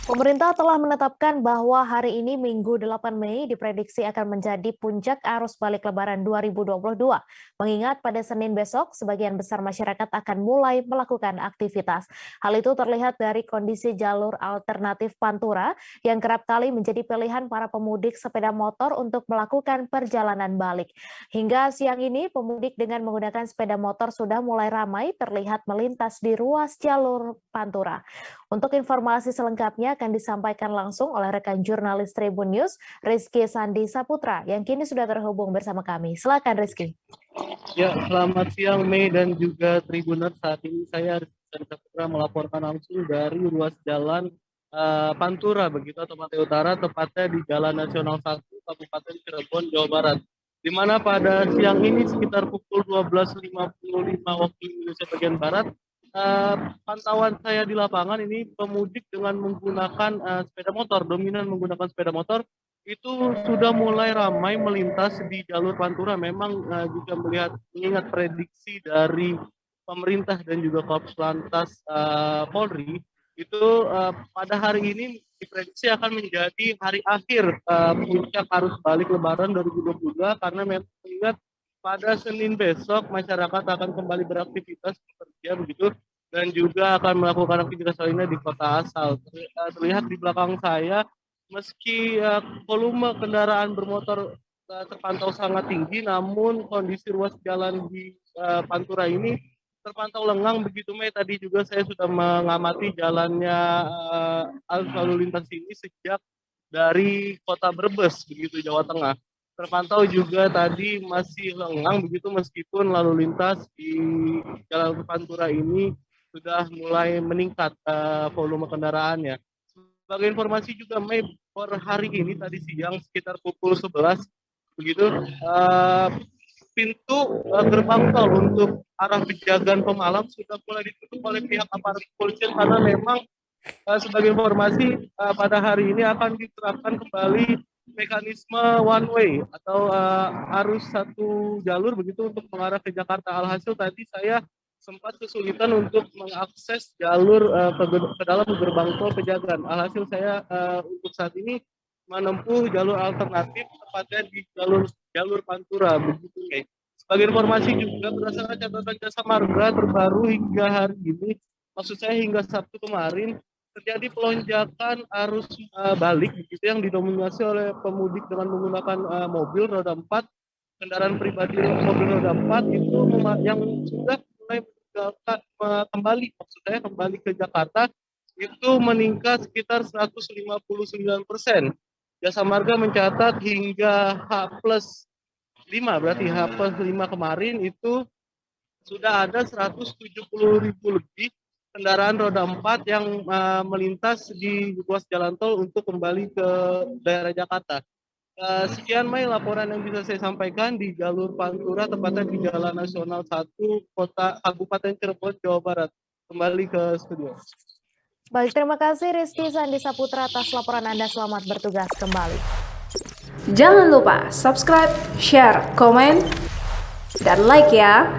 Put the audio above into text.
Pemerintah telah menetapkan bahwa hari ini Minggu 8 Mei diprediksi akan menjadi puncak arus balik Lebaran 2022. Mengingat pada Senin besok, sebagian besar masyarakat akan mulai melakukan aktivitas. Hal itu terlihat dari kondisi jalur alternatif Pantura yang kerap kali menjadi pilihan para pemudik sepeda motor untuk melakukan perjalanan balik. Hingga siang ini, pemudik dengan menggunakan sepeda motor sudah mulai ramai terlihat melintas di ruas jalur Pantura. Untuk informasi selengkapnya akan disampaikan langsung oleh rekan jurnalis Tribun News, Rizky Sandi Saputra, yang kini sudah terhubung bersama kami. Silakan Rizky. Ya, selamat siang Mei dan juga Tribuners. Saat ini saya Rizky Sandi Saputra melaporkan langsung dari ruas jalan Pantura, begitu atau Pantai Utara, tepatnya di Jalan Nasional 1, Kabupaten Cirebon, Jawa Barat. Di mana pada siang ini sekitar pukul 12.55 waktu Indonesia bagian Barat, pantauan saya di lapangan ini pemudik dengan menggunakan sepeda motor, dominan menggunakan sepeda motor, itu sudah mulai ramai melintas di jalur Pantura. Memang jika mengingat prediksi dari pemerintah dan juga Korps Lantas Polri, itu pada hari ini diprediksi akan menjadi hari akhir puncak arus balik Lebaran 2022 karena memang mengingat pada Senin besok masyarakat akan kembali beraktivitas bekerja begitu dan juga akan melakukan aktivitas lainnya di kota asal. Terlihat di belakang saya meski volume kendaraan bermotor terpantau sangat tinggi, namun kondisi ruas jalan di Pantura ini terpantau lengang begitu Mei. Tadi juga saya sudah mengamati jalannya arus lalu lintas ini sejak dari kota Brebes begitu Jawa Tengah. Terpantau juga tadi masih lengang begitu meskipun lalu lintas di jalan Pantura ini sudah mulai meningkat volume kendaraannya. Sebagai informasi juga Mei, per hari ini tadi siang sekitar pukul 11 begitu pintu gerbang tol untuk arah Pejagan Pemalang sudah mulai ditutup oleh pihak aparat kepolisian karena memang sebagai informasi pada hari ini akan diterapkan kembali mekanisme one way atau arus satu jalur begitu untuk mengarah ke Jakarta. Alhasil tadi saya sempat kesulitan untuk mengakses jalur ke dalam gerbang tol Pejagan. Alhasil saya untuk saat ini menempuh jalur alternatif tepatnya di jalur Pantura begitu Kay. Sebagai informasi juga berdasarkan catatan Jasa Marga terbaru hingga hari ini, maksud saya hingga Sabtu kemarin terjadi pelonjakan arus balik begitu yang didominasi oleh pemudik dengan menggunakan mobil roda 4, kendaraan pribadi mobil roda 4 itu yang sudah mulai kembali, maksud saya kembali ke Jakarta itu meningkat sekitar 159%. Jasa Marga mencatat hingga H+5, berarti H+5 kemarin itu sudah ada 170.000 lebih kendaraan roda 4 yang melintas di ruas jalan tol untuk kembali ke daerah Jakarta. Sekian Mei laporan yang bisa saya sampaikan di jalur Pantura tepatnya di Jalan Nasional 1 Kota Kabupaten Cirebon, Jawa Barat. Kembali ke studio. Baik, terima kasih Rizky Sandi Saputra atas laporan Anda. Selamat bertugas kembali. Jangan lupa subscribe, share, komen, dan like ya.